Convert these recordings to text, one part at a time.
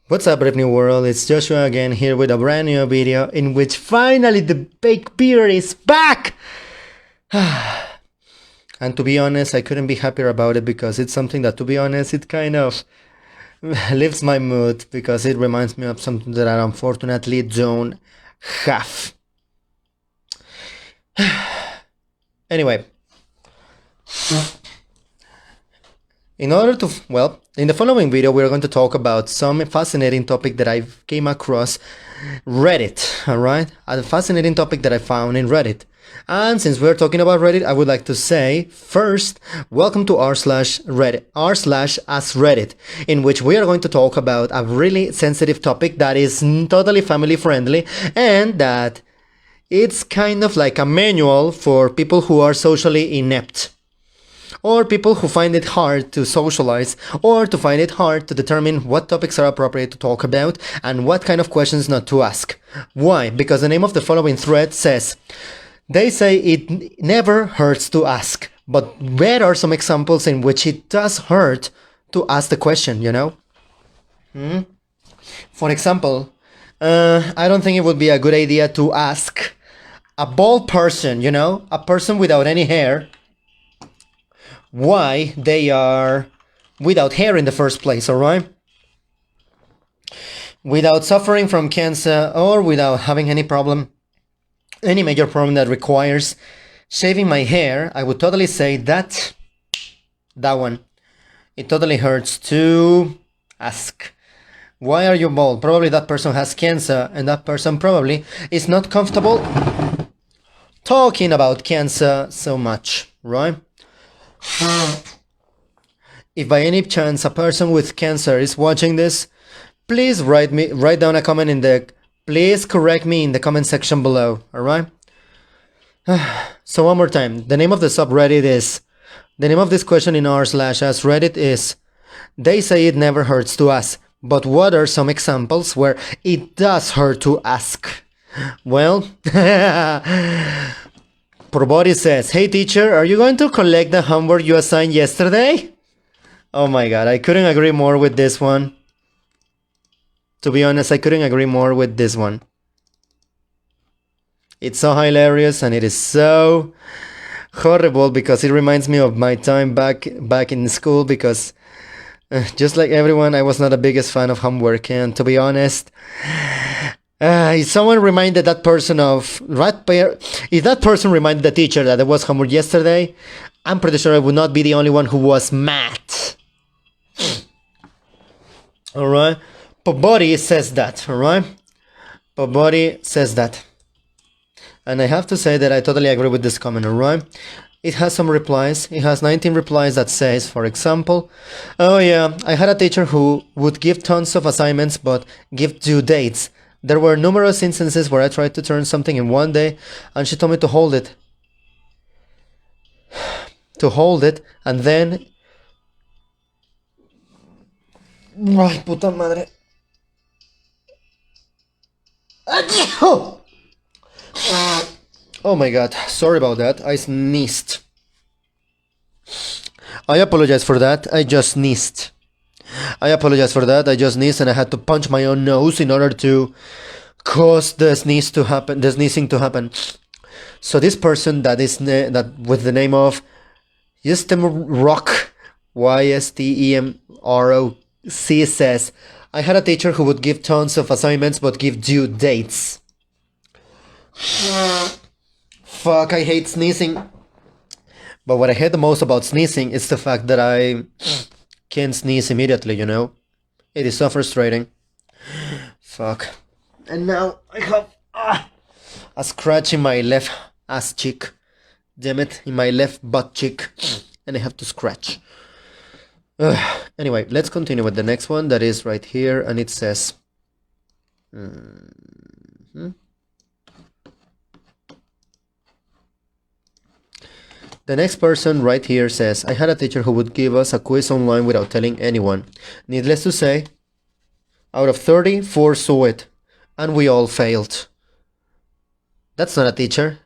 What's up, Brave New World? It's Joshua again here with a brand new video in which finally the baked beer is back! And to be honest, I couldn't be happier about it because it's something that, to be honest, it kind of lifts my mood because it reminds me of something that I unfortunately don't have. Anyway. In the following video we're going to talk about some fascinating topic that I came across Reddit, alright? A fascinating topic that I found in Reddit. And since we're talking about Reddit, I would like to say, first, welcome to r/Reddit, r/AskReddit, in which we are going to talk about a really sensitive topic that is totally family friendly and that it's kind of like a manual for people who are socially inept, or people who find it hard to socialize, or to find it hard to determine what topics are appropriate to talk about and what kind of questions not to ask. Why? Because the name of the following thread says, they say it never hurts to ask, but where are some examples in which it does hurt to ask the question, you know? For example, I don't think it would be a good idea to ask a bald person, you know, a person without any hair, why they are without hair in the first place, alright? Without suffering from cancer or without having any problem, any major problem that requires shaving my hair, I would totally say that one. It totally hurts to ask. Why are you bald? Probably that person has cancer and that person probably is not comfortable talking about cancer so much, right? If by any chance a person with cancer is watching this, please write down a comment in the, please correct me in the comment section below, alright? So one more time, the name of the subreddit is, the name of this question in r/AskReddit is, they say it never hurts to ask, but what are some examples where it does hurt to ask? Well, Probody says, hey teacher, are you going to collect the homework you assigned yesterday? Oh my god, I couldn't agree more with this one. To be honest, I couldn't agree more with this one. It's so hilarious and it is so horrible because it reminds me of my time back in school because just like everyone, I was not the biggest fan of homework, and to be honest, if someone reminded that person of if that person reminded the teacher that there was homework yesterday, I'm pretty sure I would not be the only one who was mad. Alright? Pobody says that, alright? Pobody says that. And I have to say that I totally agree with this comment, alright? It has some replies. It has 19 replies that says, for example, oh yeah, I had a teacher who would give tons of assignments but give due dates. There were numerous instances where I tried to turn something in one day and she told me to hold it. And then... Ay, puta madre. Oh my god, sorry about that, I sneezed. I apologize for that, I just sneezed. I apologize for that, I just sneezed and I had to punch my own nose in order to cause the sneezing to happen. So this person that with the name of Ystemrock, Ystemroc says, I had a teacher who would give tons of assignments but give due dates. Fuck, I hate sneezing. But what I hate the most about sneezing is the fact that I can't sneeze immediately, you know? It is so frustrating. Fuck. And now I have a scratch in my left ass cheek. Damn it, in my left butt cheek. And I have to scratch. Anyway, let's continue with the next one that is right here, and it says... The next person right here says, I had a teacher who would give us a quiz online without telling anyone. Needless to say, out of 30, 4 saw it, and we all failed. That's not a teacher.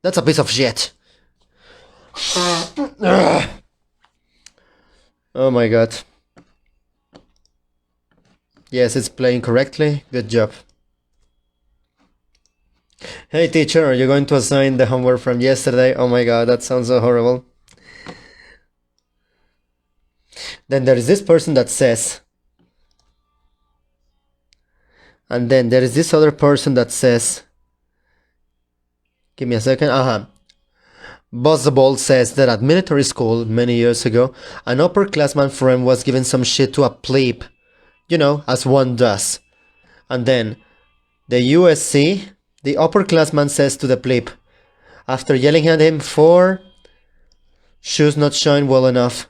That's a piece of shit. Oh my god. Yes, it's playing correctly. Good job. Hey teacher, are you going to assign the homework from yesterday? Oh my god, that sounds so horrible. Then there is this person that says, and then there is this other person that says, give me a second, Buzzable says that at military school many years ago, an upperclassman friend was giving some shit to a plebe, you know, as one does. And then the USC, the upperclassman says to the plebe, after yelling at him for shoes not shine well enough,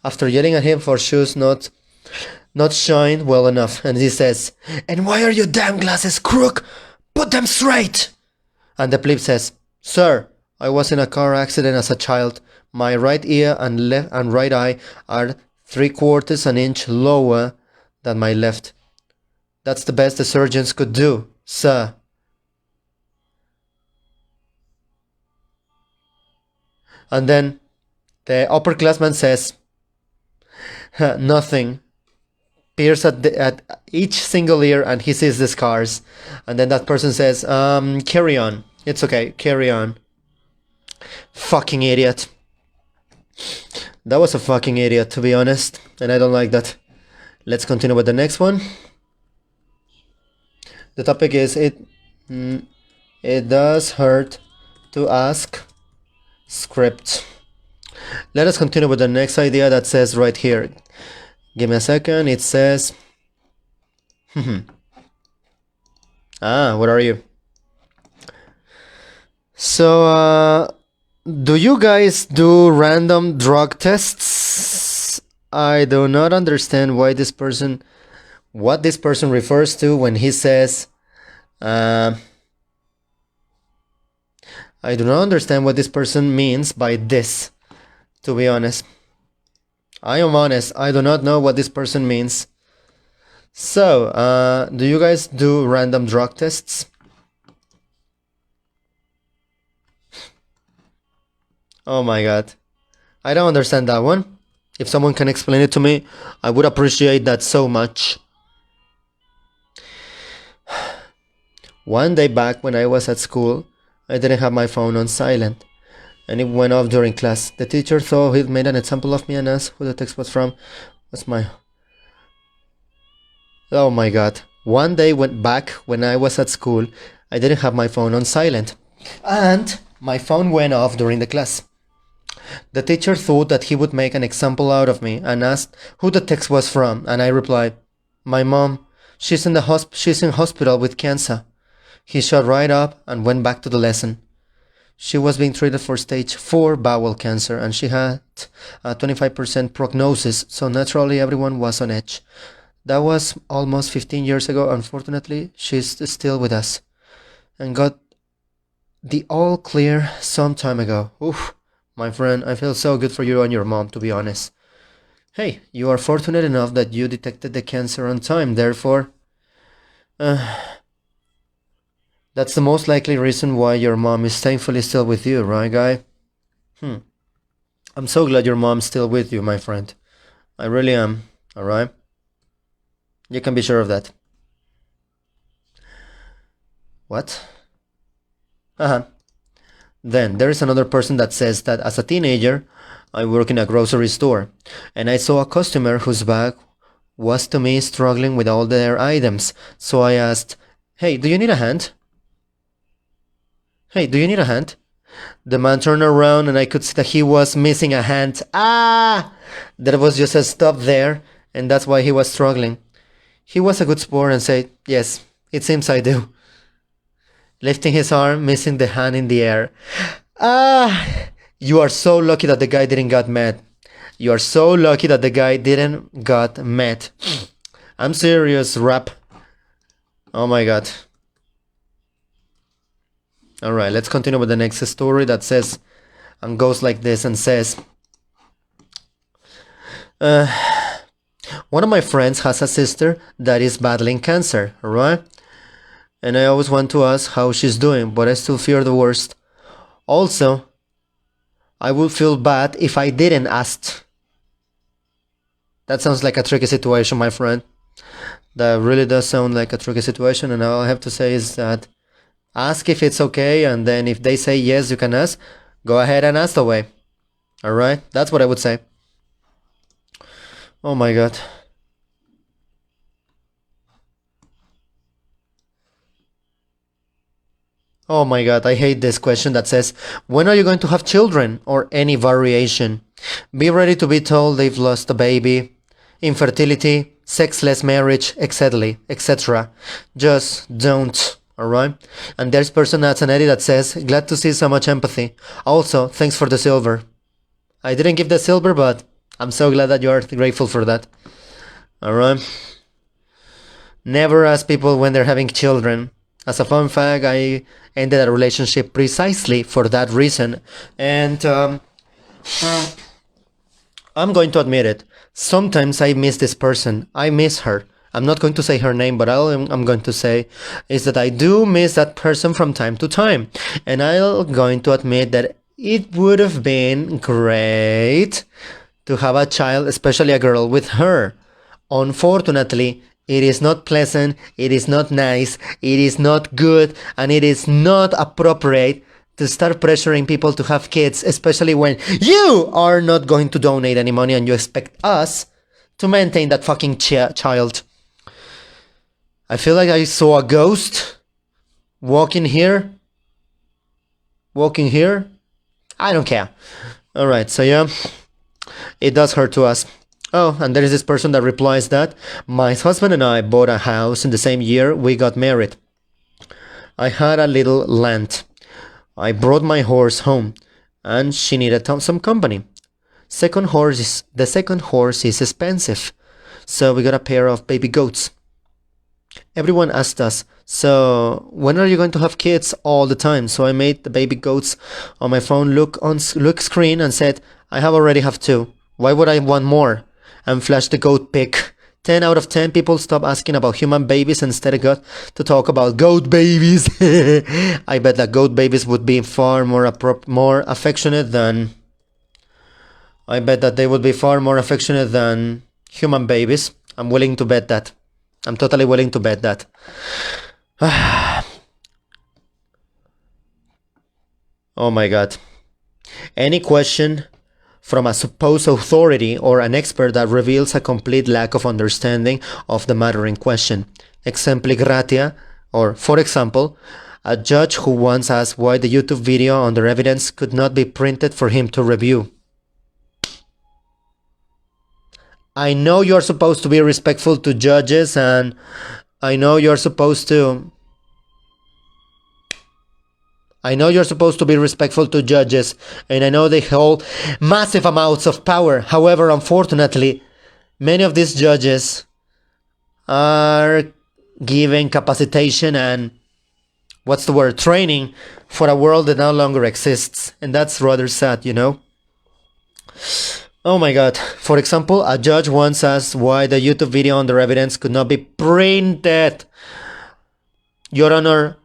after yelling at him for shoes not shine well enough, and he says, and why are your damn glasses crook? Put them straight! And the plebe says, sir, I was in a car accident as a child. My right ear and left and right eye are 3/4 an inch lower than my left. That's the best the surgeons could do, sir. And then the upperclassman says, nothing. Peers at each single ear and he sees the scars. And then that person says, carry on. It's okay, carry on. Fucking idiot. That was a fucking idiot, to be honest. And I don't like that. Let's continue with the next one. The topic is, it does hurt to ask script. Let us continue with the next idea that says right here. Give me a second. It says, where are you? So, do you guys do random drug tests? I do not understand what this person refers to when he says, I do not understand what this person means by this, to be honest. I am honest, I do not know what this person means. So, do you guys do random drug tests? Oh my god. I don't understand that one. If someone can explain it to me, I would appreciate that so much. One day back when I was at school, I didn't have my phone on silent, and it went off during class. The teacher thought he'd made an example of me and asked who the text was from. Oh my god. One day went back when I was at school, I didn't have my phone on silent, and my phone went off during the class. The teacher thought that he would make an example out of me and asked who the text was from, and I replied, my mom. She's in hospital with cancer. He shut right up and went back to the lesson. She was being treated for stage 4 bowel cancer, and she had a 25% prognosis, so naturally everyone was on edge. That was almost 15 years ago. Unfortunately, she's still with us, and got the all clear some time ago. Oof, my friend, I feel so good for you and your mom, to be honest. Hey, you are fortunate enough that you detected the cancer on time, therefore... that's the most likely reason why your mom is thankfully still with you, right, guy? I'm so glad your mom's still with you, my friend. I really am, alright? You can be sure of that. What? Then there is another person that says that as a teenager, I work in a grocery store, and I saw a customer whose bag was to me struggling with all their items. So I asked, hey, do you need a hand? Hey, do you need a hand? The man turned around and I could see that he was missing a hand. There was just a stop there, and that's why he was struggling. He was a good sport and said, yes, it seems I do. Lifting his arm, missing the hand in the air. You are so lucky that the guy didn't got mad. You are so lucky that the guy didn't got mad. I'm serious, rap. Oh my god. Alright, let's continue with the next story that says, and goes like this and says, one of my friends has a sister that is battling cancer, alright? And I always want to ask how she's doing, but I still fear the worst. Also, I would feel bad if I didn't ask. That sounds like a tricky situation, my friend. That really does sound like a tricky situation, and all I have to say is that ask if it's okay, and then if they say yes, you can ask. Go ahead and ask away. Alright? That's what I would say. Oh my god. Oh my god, I hate this question that says, when are you going to have children? Or any variation. Be ready to be told they've lost a baby. Infertility, sexless marriage, etc. etc. Just don't. Alright? And there's person that's an edit that says, glad to see so much empathy. Also, thanks for the silver. I didn't give the silver, but I'm so glad that you are grateful for that. Alright? Never ask people when they're having children. As a fun fact, I ended a relationship precisely for that reason. And I'm going to admit it. Sometimes I miss this person. I miss her. I'm not going to say her name, but all I'm going to say is that I do miss that person from time to time. And I'm going to admit that it would have been great to have a child, especially a girl, with her. Unfortunately, it is not pleasant, it is not nice, it is not good, and it is not appropriate to start pressuring people to have kids, especially when you are not going to donate any money and you expect us to maintain that fucking child. I feel like I saw a ghost walking here. I don't care. Alright, so yeah, it does hurt to us. Oh, and there is this person that replies that my husband and I bought a house in the same year we got married. I had a little land. I brought my horse home, and she needed some company. The second horse is expensive, so we got a pair of baby goats. Everyone asked us, so when are you going to have kids? All the time. So I made the baby goats on my phone look screen and said, I already have 2. Why would I want more? And flash the goat pic. 10 out of 10 people stop asking about human babies and instead got to talk about goat babies. I bet that goat babies would be far more affectionate than... I bet that they would be far more affectionate than human babies. I'm willing to bet that. I'm totally willing to bet that. Oh my god. Any question from a supposed authority or an expert that reveals a complete lack of understanding of the matter in question. Exempli gratia, or for example, a judge who once asked why the YouTube video on their evidence could not be printed for him to review. I know you're supposed to be respectful to judges, and I know you're supposed to be respectful to judges, and I know they hold massive amounts of power. However, unfortunately, many of these judges are given capacitation and, training for a world that no longer exists. And that's rather sad, you know? Oh my god. For example, a judge once asked why the YouTube video on their evidence could not be printed. Your Honor,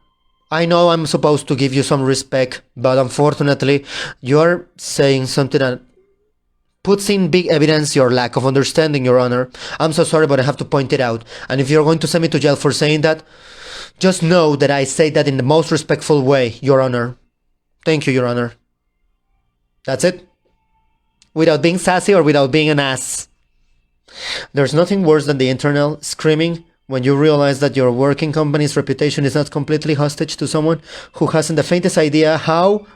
I know I'm supposed to give you some respect, but unfortunately, you're saying something that puts in big evidence your lack of understanding, Your Honor. I'm so sorry, but I have to point it out. And if you're going to send me to jail for saying that, just know that I say that in the most respectful way, Your Honor. Thank you, Your Honor. That's it. Without being sassy or without being an ass. There's nothing worse than the internal screaming when you realize that your working company's reputation is not completely hostage to someone who hasn't the faintest idea how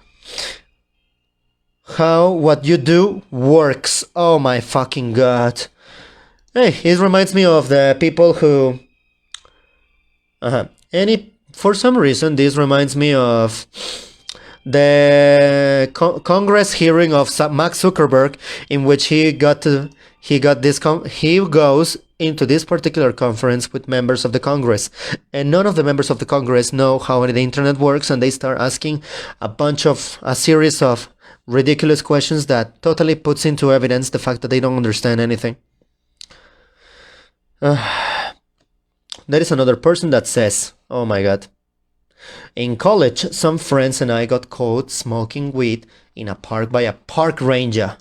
what you do works. Oh my fucking god. Hey, it reminds me of the people who... For some reason, this reminds me of the Congress hearing of Mark Zuckerberg, in which he goes into this particular conference with members of the Congress, and none of the members of the Congress know how the internet works, and they start asking a series of ridiculous questions that totally puts into evidence the fact that they don't understand anything. There is another person that says, oh my god. In college, some friends and I got caught smoking weed in a park by a park ranger.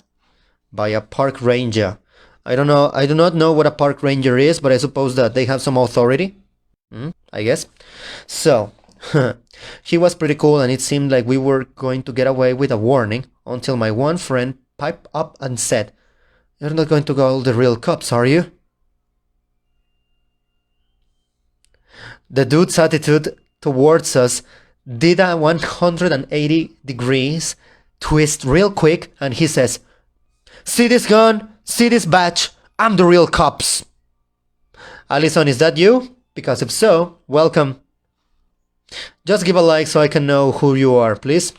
I don't know. I do not know what a park ranger is, but I suppose that they have some authority. I guess. So, he was pretty cool, and it seemed like we were going to get away with a warning until my one friend piped up and said, "You're not going to call the real cops, are you?" The dude's attitude towards us did a 180 degrees twist real quick, and he says, "See this gun? See this badge? I'm the real cops." Allison, is that you? Because if so, welcome. Just give a like so I can know who you are, please.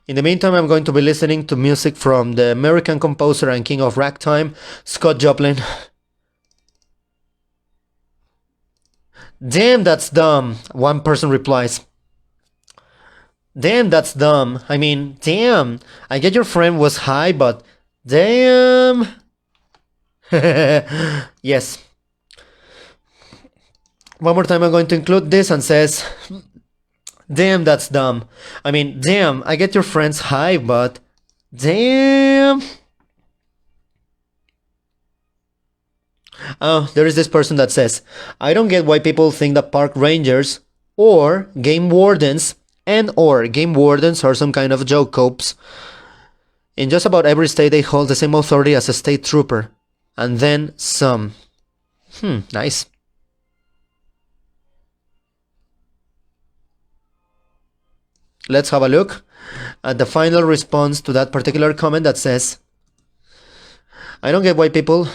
In the meantime, I'm going to be listening to music from the American composer and king of ragtime, Scott Joplin. "Damn, that's dumb," one person replies. "Damn, that's dumb. I mean, damn. I get your friend was high, but damn." Yes. One more time, I'm going to include this and says, "Damn, that's dumb. I mean, damn, I get your friends high, but damn." Oh, there is this person that says, "I don't get why people think that park rangers or game wardens are some kind of joke cops. In just about every state they hold the same authority as a state trooper. And then some." Nice. Let's have a look at the final response to that particular comment that says, "I don't get why people..."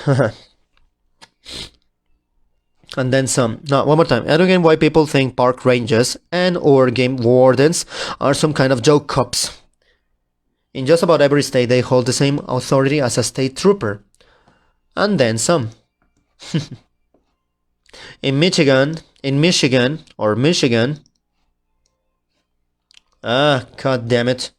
And then some. No, one more time. "I don't get why people think park rangers and or game wardens are some kind of joke cops. In just about every state they hold the same authority as a state trooper. And then some." In Michigan, god damn it.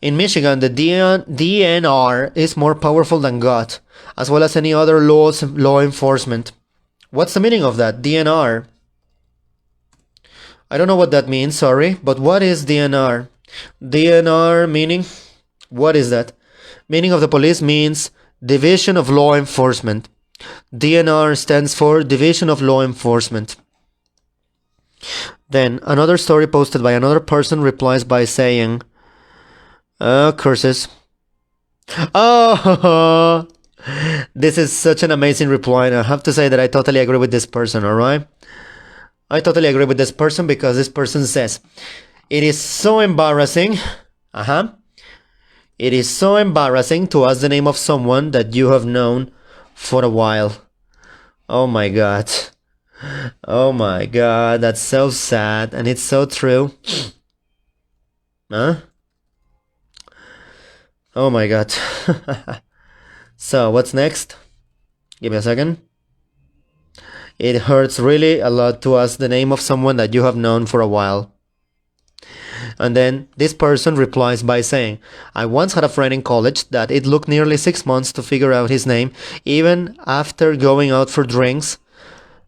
In Michigan, the DNR is more powerful than God, as well as any other law enforcement. What's the meaning of that? DNR. I don't know what that means, sorry, but what is DNR? DNR meaning? What is that? Meaning of the police means Division of Law Enforcement. DNR stands for Division of Law Enforcement. Then another story posted by another person replies by saying, curses. Oh, this is such an amazing reply, and I have to say that I totally agree with this person, alright? I totally agree with this person because this person says, "It is so embarrassing. It is so embarrassing to ask the name of someone that you have known for a while." Oh my god. Oh my god, that's so sad and it's so true. Huh? Oh my god. So, what's next? Give me a second. "It hurts really a lot to ask the name of someone that you have known for a while." And then this person replies by saying, "I once had a friend in college that it took nearly 6 months to figure out his name, even after going out for drinks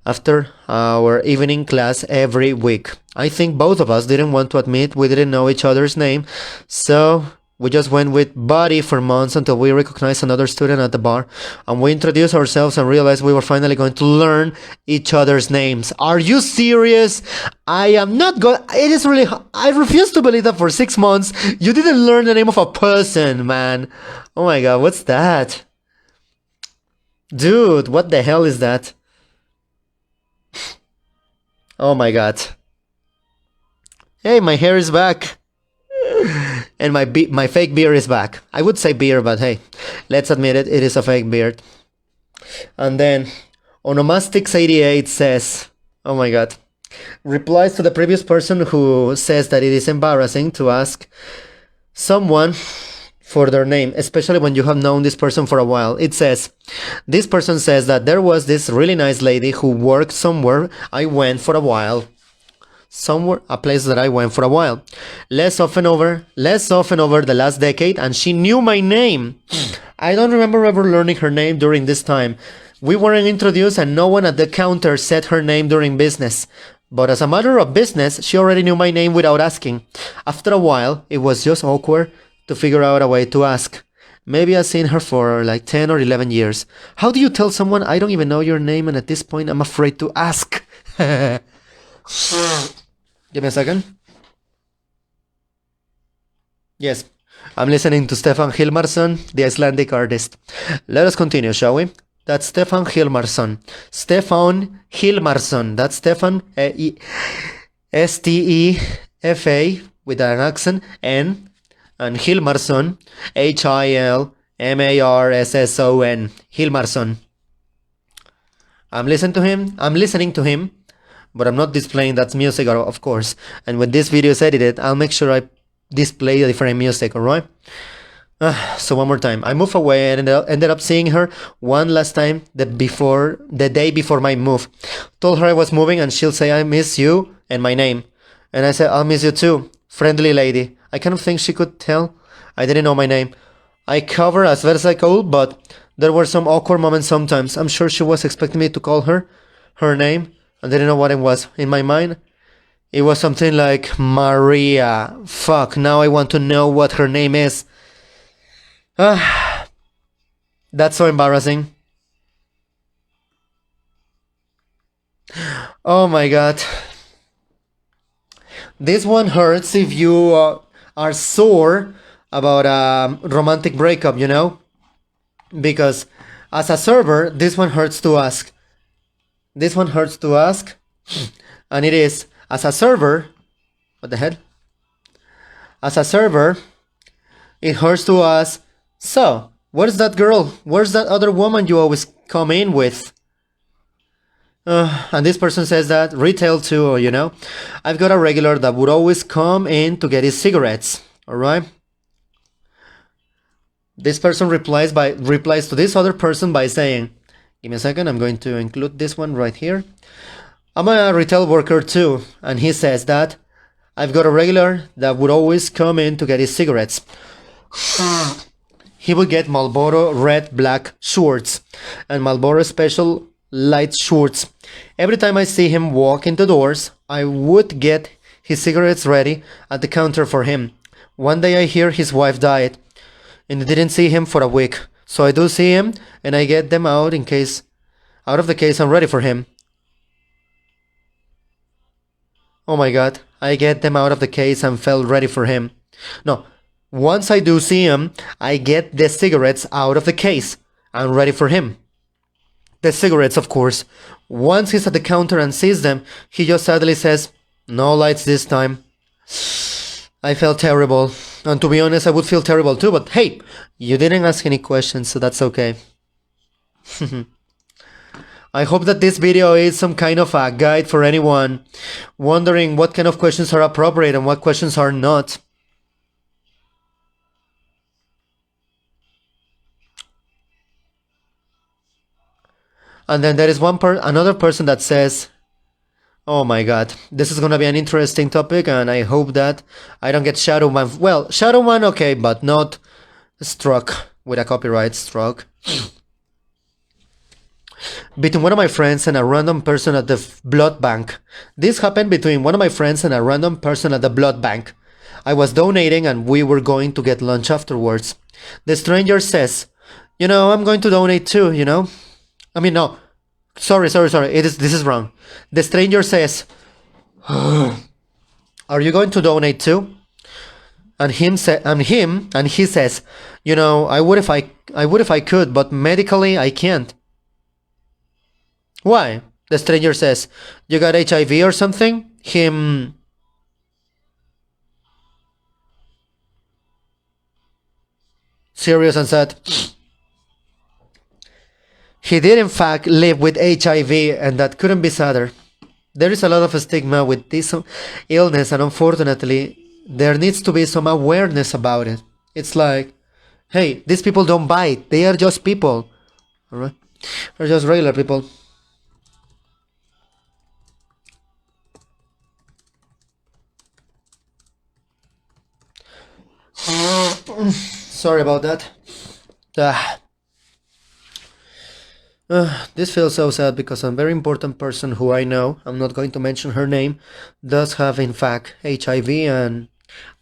after our evening class every week. I think both of us didn't want to admit we didn't know each other's name, so we just went with buddy for months until we recognized another student at the bar, and we introduced ourselves and realized we were finally going to learn each other's names." Are you serious? I am not going. It is really. I refuse to believe that for 6 months you didn't learn the name of a person, man. Oh my god, what's that? Dude, what the hell is that? Oh my god. Hey, my hair is back. And my fake beard is back. I would say beard, but hey, let's admit it, it is a fake beard. And then Onomastics88 says, oh my god, replies to the previous person who says that it is embarrassing to ask someone for their name, especially when you have known this person for a while. It says, this person says that there was this really nice lady who worked somewhere I went for a while. A place that I went for a while. Less often over the last decade, and she knew my name. I don't remember ever learning her name during this time. We weren't introduced and no one at the counter said her name during business. But as a matter of business, she already knew my name without asking. After a while, it was just awkward to figure out a way to ask. Maybe I've seen her for like 10 or 11 years. How do you tell someone I don't even know your name and at this point I'm afraid to ask? Give me a second. Yes, I'm listening to Stefan Hilmarsson, the Icelandic artist. Let us continue, shall we? That's Stefan Hilmarsson. Stefan Hilmarsson. That's Stefan Stefa with an accent N and Hilmarsson Hilmarsson. Hilmarsson. I'm listening to him, but I'm not displaying that music, of course. And when this video is edited, I'll make sure I display the different music, alright? So one more time. I moved away and ended up seeing her one last time the day before my move. Told her I was moving and she'll say I miss you and my name. And I said I'll miss you too. Friendly lady. I kind of think she could tell. I didn't know my name. I cover as best as I could, but there were some awkward moments sometimes. I'm sure she was expecting me to call her name. I didn't know what it was. In my mind, it was something like Maria. Fuck, now I want to know what her name is. That's so embarrassing. Oh my god. This one hurts if you are sore about a romantic breakup, you know? Because as a server, this one hurts to ask. This one hurts to ask. And it is, as a server, what the hell? As a server, it hurts to ask, so, where's that girl? Where's that other woman you always come in with? And this person says that, retail too, you know? I've got a regular that would always come in to get his cigarettes, alright? This person replies to this other person by saying, give me a second, I'm going to include this one right here. I'm a retail worker too, and he says that I've got a regular that would always come in to get his cigarettes. He would get Marlboro red black shorts and Marlboro special light shorts. Every time I see him walk into doors, I would get his cigarettes ready at the counter for him. One day I hear his wife died and I didn't see him for a week. So I do see him and I get them out of the case I'm ready for him. Oh my god, I get them out of the case and felt ready for him. No, once I do see him, I get the cigarettes out of the case. I'm ready for him. The cigarettes, of course. Once he's at the counter and sees them, he just sadly says, no lights this time. I felt terrible. And to be honest, I would feel terrible too, but hey, you didn't ask any questions, so that's okay. I hope that this video is some kind of a guide for anyone wondering what kind of questions are appropriate and what questions are not. And then there is another person that says, oh my god, this is gonna be an interesting topic and I hope that I don't get shadow banned. Well, shadow banned, okay, but not struck with a copyright struck. Between one of my friends and a random person at the blood bank. This happened between one of my friends and a random person at the blood bank. I was donating and we were going to get lunch afterwards. The stranger says, you know, I'm going to donate too, you know? I mean, no. Sorry. This is wrong. The stranger says, are you going to donate too? And he says, you know, I would if I could, but medically I can't. Why? The stranger says, you got HIV or something? Him serious and said, he did in fact live with HIV and that couldn't be sadder. There is a lot of stigma with this illness and unfortunately there needs to be some awareness about it. It's like, hey, these people don't bite, they are just people. Alright? They're just regular people. Sorry about that. This feels so sad because a very important person who I know, I'm not going to mention her name, does have in fact HIV, and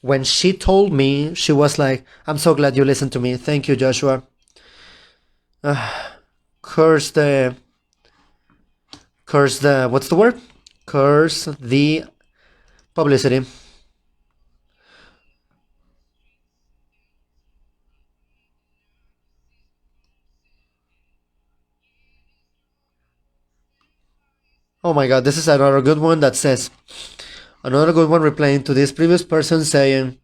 when she told me, she was like, I'm so glad you listened to me. Thank you, Joshua. Curse the what's the word? Curse the publicity. Oh my god, this is another good one that says, another good one replying to this previous person saying,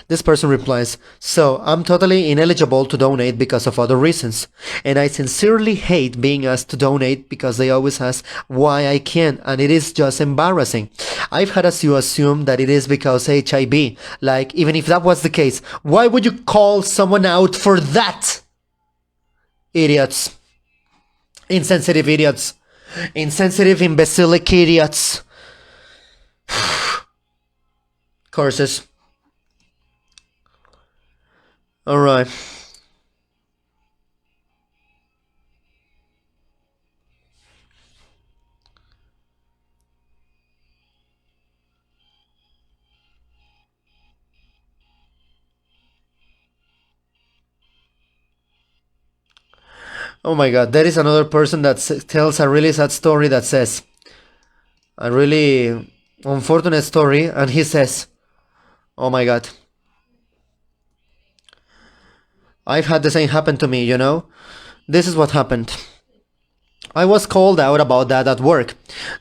this person replies, so I'm totally ineligible to donate because of other reasons, and I sincerely hate being asked to donate because they always ask why I can't, and it is just embarrassing. I've had as you assume that it is because HIV, like even if that was the case, why would you call someone out for that? Idiots. Insensitive idiots. Insensitive imbecilic idiots. Curses. Alright. Oh my god, there is another person that tells a really sad story that says, a really unfortunate story, and he says, oh my god, I've had the same happen to me, you know? This is what happened. I was called out about that at work.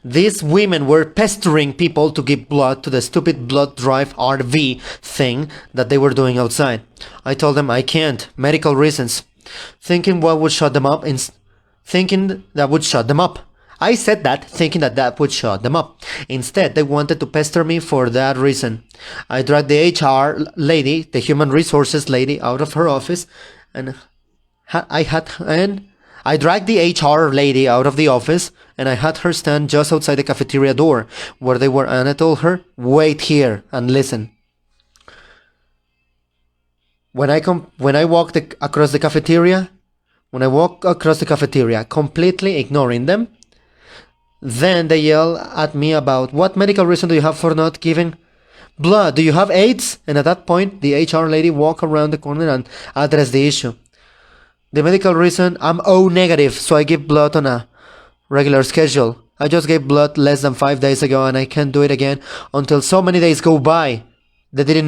These women were pestering people to give blood to the stupid blood drive RV thing that they were doing outside. I told them I can't, medical reasons. Thinking what would shut them up, thinking that would shut them up. I said that thinking that would shut them up. Instead, they wanted to pester me for that reason. I dragged the HR lady, the human resources lady, out of her office, and I dragged the HR lady out of the office, and I had her stand just outside the cafeteria door where they were, and I told her, wait here and listen. When I walked across the cafeteria, completely ignoring them, then they yell at me about what medical reason do you have for not giving blood? Do you have AIDS? And at that point, the HR lady walked around the corner and addressed the issue. The medical reason, I'm O negative, so I give blood on a regular schedule. I just gave blood less than 5 days ago, and I can't do it again until so many days go by. They didn't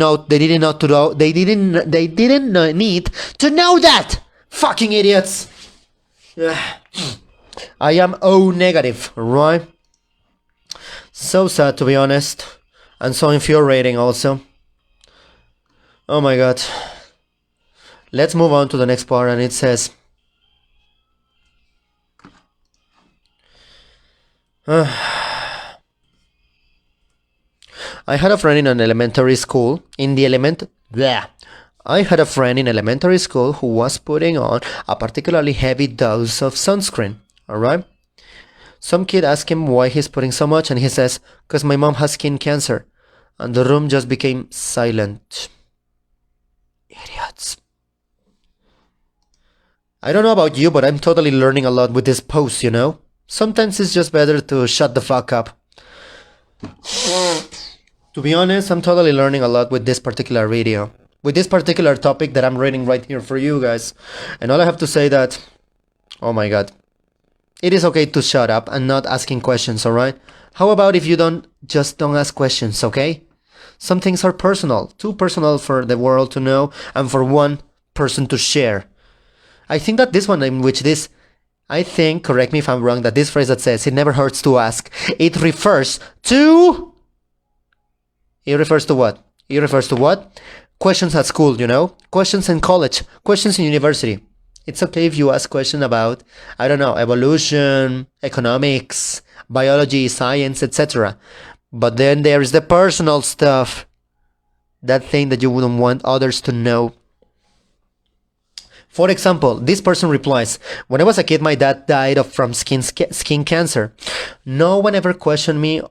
need to know that. Fucking idiots. I am O negative, right? So sad, to be honest, and so infuriating also. Oh my god. Let's move on to the next part, and it says, I had a friend in an elementary school. I had a friend in elementary school who was putting on a particularly heavy dose of sunscreen. Alright? Some kid asked him why he's putting so much, and he says, "'Cause my mom has skin cancer." And the room just became silent. Idiots. I don't know about you, but I'm totally learning a lot with this post, you know? Sometimes it's just better to shut the fuck up. To be honest, I'm totally learning a lot with this particular video. With this particular topic that I'm reading right here for you guys. And all I have to say that, oh my god, it is okay to shut up and not asking questions, alright? How about if you don't ask questions, okay? Some things are personal, too personal for the world to know and for one person to share. I think that this one in which this, I think, correct me if I'm wrong, that this phrase that says, it never hurts to ask, it refers to what? It refers to what? Questions at school, you know? Questions in college, questions in university. It's okay if you ask questions about, I don't know, evolution, economics, biology, science, etc. But then there's the personal stuff. That thing that you wouldn't want others to know. For example, this person replies, when I was a kid, my dad died from skin cancer. No one ever questioned me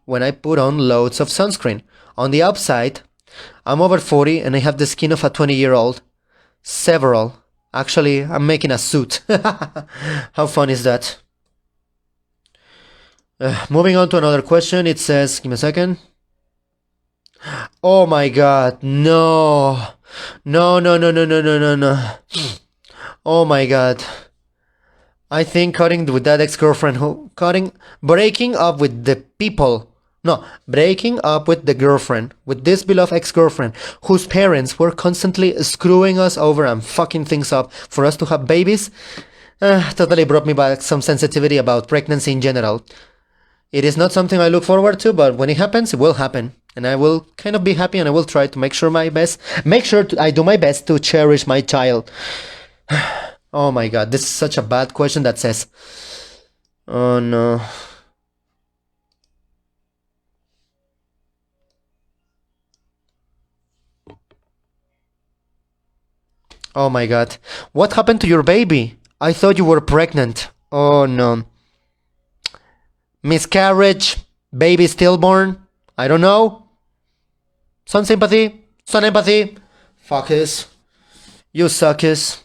when I put on loads of sunscreen. On the upside, I'm over 40 and I have the skin of a 20-year-old. Several Actually, I'm making a suit. How fun is that? Moving on to another question. It says, give me a second. Oh my god, no. No, no, no, no, no, no, no, no. Oh my god. I think cutting with that ex-girlfriend breaking up with the people. No, breaking up with the girlfriend, with this beloved ex-girlfriend, whose parents were constantly screwing us over and fucking things up for us to have babies, totally brought me back some sensitivity about pregnancy in general. It is not something I look forward to, but when it happens, it will happen. And I will kind of be happy and I will try to make sure I do my best to cherish my child. Oh my god, this is such a bad question that says, oh no. Oh my god. What happened to your baby? I thought you were pregnant. Oh no. Miscarriage? Baby stillborn? I don't know. Some sympathy? Some empathy? Fuckers. You suckers.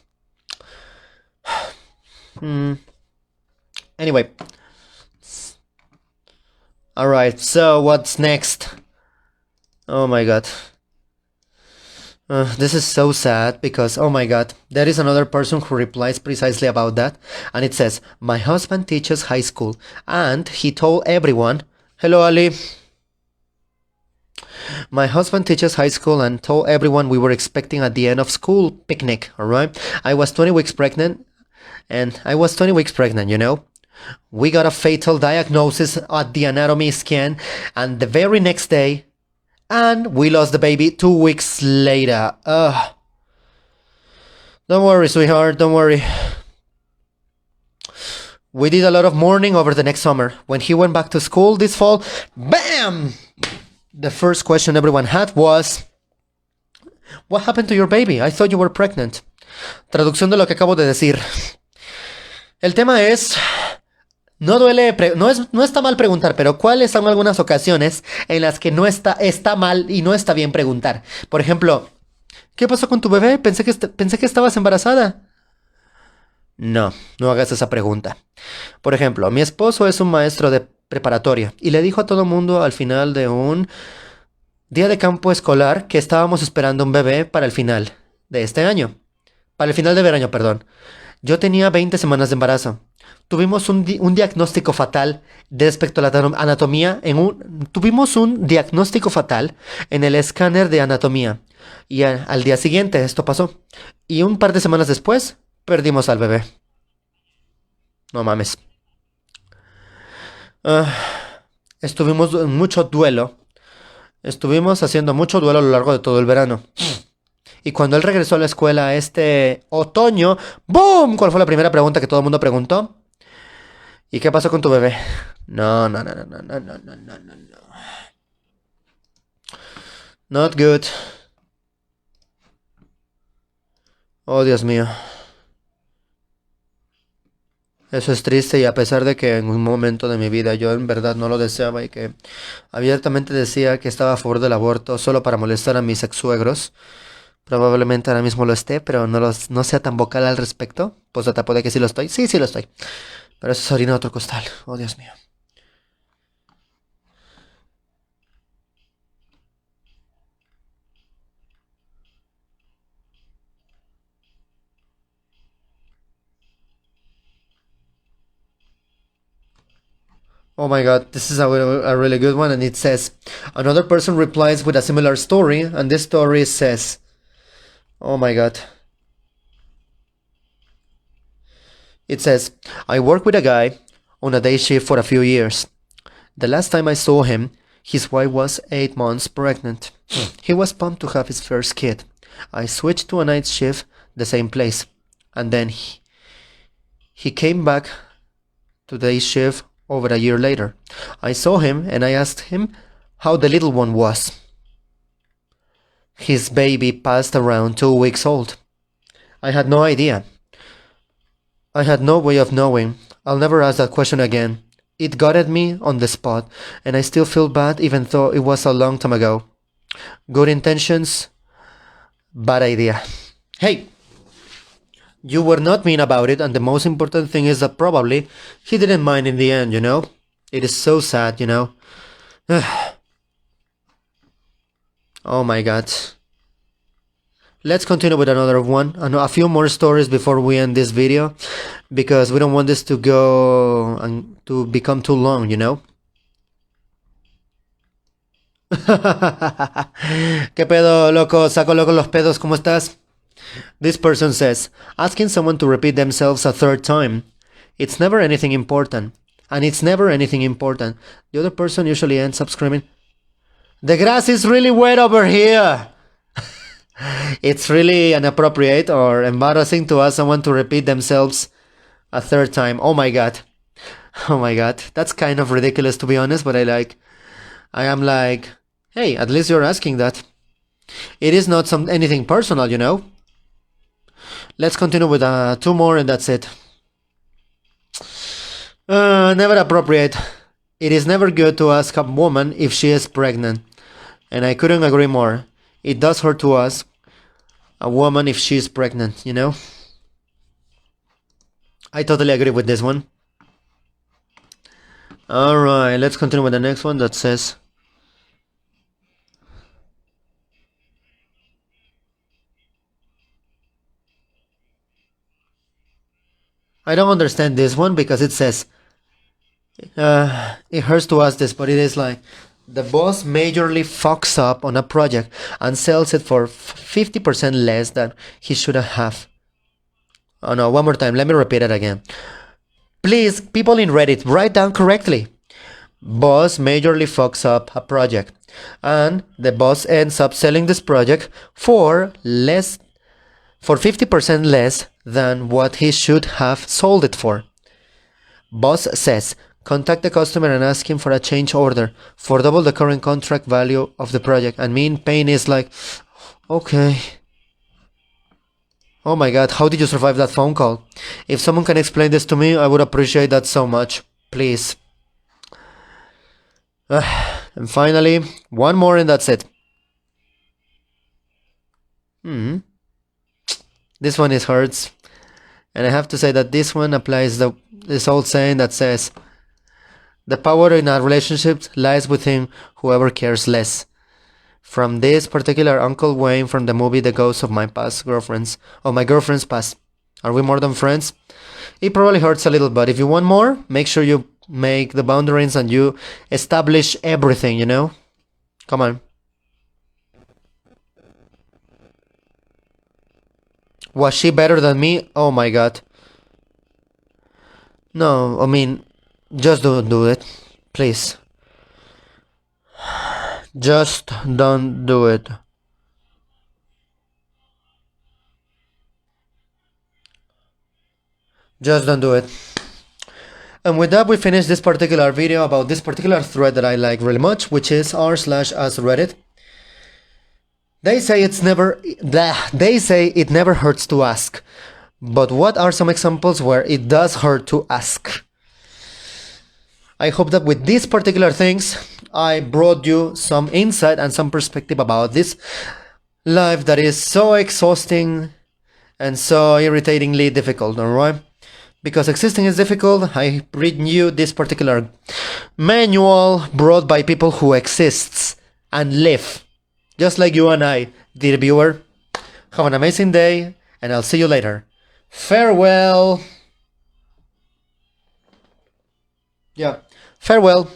Anyway. Alright, so what's next? Oh my god. This is so sad because, oh my god, there is another person who replies precisely about that. And it says, my husband teaches high school and he told everyone, hello Ali. My husband teaches high school and told everyone we were expecting at the end of school picnic, alright? I was 20 weeks pregnant, you know? We got a fatal diagnosis at the anatomy scan and the very next day, and we lost the baby 2 weeks later. Ugh. Don't worry, sweetheart, don't worry. We did a lot of mourning over the next summer. When he went back to school this fall, BAM! The first question everyone had was, what happened to your baby? I thought you were pregnant. Traducción de lo que acabo de decir. El tema es, no está mal preguntar, pero ¿cuáles son algunas ocasiones en las que no está mal y no está bien preguntar? Por ejemplo, ¿qué pasó con tu bebé? Pensé que estabas embarazada. No, no hagas esa pregunta. Por ejemplo, mi esposo es un maestro de preparatoria y le dijo a todo mundo al final de un día de campo escolar que estábamos esperando un bebé para el final de este año. Para el final de verano, perdón. Yo tenía 20 semanas de embarazo. Tuvimos un diagnóstico fatal respecto a la anatomía. Tuvimos un diagnóstico fatal en el escáner de anatomía. Y al día siguiente esto pasó. Y un par de semanas después, perdimos al bebé. No mames. Estuvimos en mucho duelo. Estuvimos haciendo mucho duelo a lo largo de todo el verano. Y cuando él regresó a la escuela este otoño, ¡boom! ¿Cuál fue la primera pregunta que todo el mundo preguntó? ¿Y qué pasó con tu bebé? No. Not good. Oh, Dios mío. Eso es triste y a pesar de que en un momento de mi vida yo en verdad no lo deseaba y que abiertamente decía que estaba a favor del aborto solo para molestar a mis ex-suegros, probablemente ahora mismo lo esté, pero no sea tan vocal al respecto. Pues te puede que sí lo estoy. Sí lo estoy. Pero eso es harina de otro costal. Oh, Dios mío. Oh my god, this is a really good one, and it says, another person replies with a similar story, and this story says, oh my god. It says, I worked with a guy on a day shift for a few years. The last time I saw him, his wife was 8 months pregnant. He was pumped to have his first kid. I switched to a night shift, the same place, and then he came back to day shift over a year later. I saw him and I asked him how the little one was. His baby passed around 2 weeks old. I had no idea. I had no way of knowing. I'll never ask that question again. It got at me on the spot, and I still feel bad even though it was a long time ago. Good intentions, bad idea. Hey! You were not mean about it, and the most important thing is that probably he didn't mind in the end, you know? It is so sad, you know? Oh my god. Let's continue with another one, and a few more stories before we end this video, because we don't want this to go and to become too long, you know? ¿Qué pedo, loco? Saco loco los pedos, ¿cómo estás? This person says, asking someone to repeat themselves a third time. It's never anything important. And it's never anything important. The other person usually ends up screaming, the grass is really wet over here! It's really inappropriate or embarrassing to ask someone to repeat themselves a third time. Oh my god. Oh my god. That's kind of ridiculous, to be honest, but I am like, hey, at least you're asking that. It is not anything personal, you know? Let's continue with two more and that's it. Never appropriate. It is never good to ask a woman if she is pregnant. And I couldn't agree more. It does hurt to ask a woman if she is pregnant, you know? I totally agree with this one. Alright, let's continue with the next one that says, I don't understand this one because it says, it hurts to ask this, but it is like, the boss majorly fucks up on a project and sells it for 50% less than he should have. Oh no, one more time, let me repeat it again. Please, people in Reddit, write down correctly. Boss majorly fucks up a project and the boss ends up selling this project for 50% less than what he should have sold it for. Boss says, contact the customer and ask him for a change order for double the current contract value of the project. And me in pain is like, okay. Oh my god, how did you survive that phone call? If someone can explain this to me, I would appreciate that so much. Please. And finally, one more and that's it. This one is hurts. And I have to say that this one applies this old saying that says, the power in our relationships lies within whoever cares less. From this particular Uncle Wayne from the movie The Ghost of My Past Girlfriends, of my girlfriend's past. Are we more than friends? It probably hurts a little, but if you want more, make sure you make the boundaries and you establish everything, you know? Come on. Was she better than me? Oh my god. No, I mean, just don't do it. Please. Just don't do it. Just don't do it. And with that, we finish this particular video about this particular thread that I like really much, which is r/AskReddit. They say it never hurts to ask. But what are some examples where it does hurt to ask? I hope that with these particular things, I brought you some insight and some perspective about this life that is so exhausting and so irritatingly difficult, alright? Because existing is difficult, I bring you this particular manual brought by people who exists and live. Just like you and I, dear viewer. Have an amazing day, and I'll see you later. Farewell. Yeah, farewell.